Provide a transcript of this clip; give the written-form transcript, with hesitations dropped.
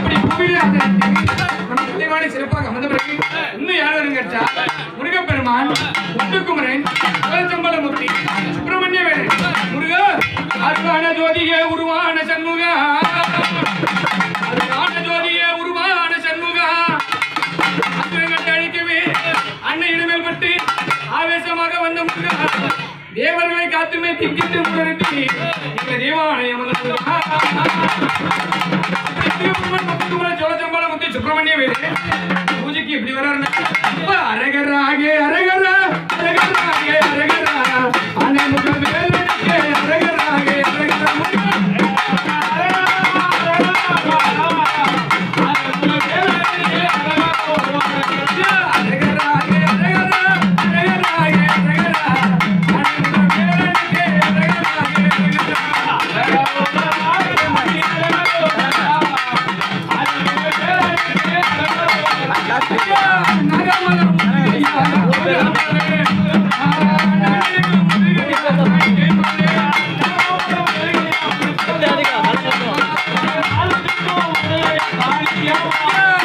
அப்படி பூவிலே அந்த நம்ம தலைவாணி சிறப்பாக அமர்ந்த பிறகு இன்னும் யாரும் கேட்டா முருகப்பெருமான் முத்துக்குமரன் சம்பளமூர்த்தி சுப்பிரமணிய வேலன் முருகா அருளான ஜோதியே உருவான சண்முகா அருளான ஜோதியே உருவான சண்முகா அசுரங்கட்டை அழிக்கவே அன்னையிடமேல் பட்டு ஆவேசமாக வந்த முருகா தேவர்களை காத்துமே திக்கிட்டு முன்னெடுத்து இந்த தேவாலயம் சோழச்சம்பளமுத்தி சுப்பிரமணிய வேலு பூஜைக்கு எப்படி வர்றாருன்னா அரகராக அரகரா அரகராக அரகரா அன்னை முக வேலுக்கு அரகராக அரகரா Yeah.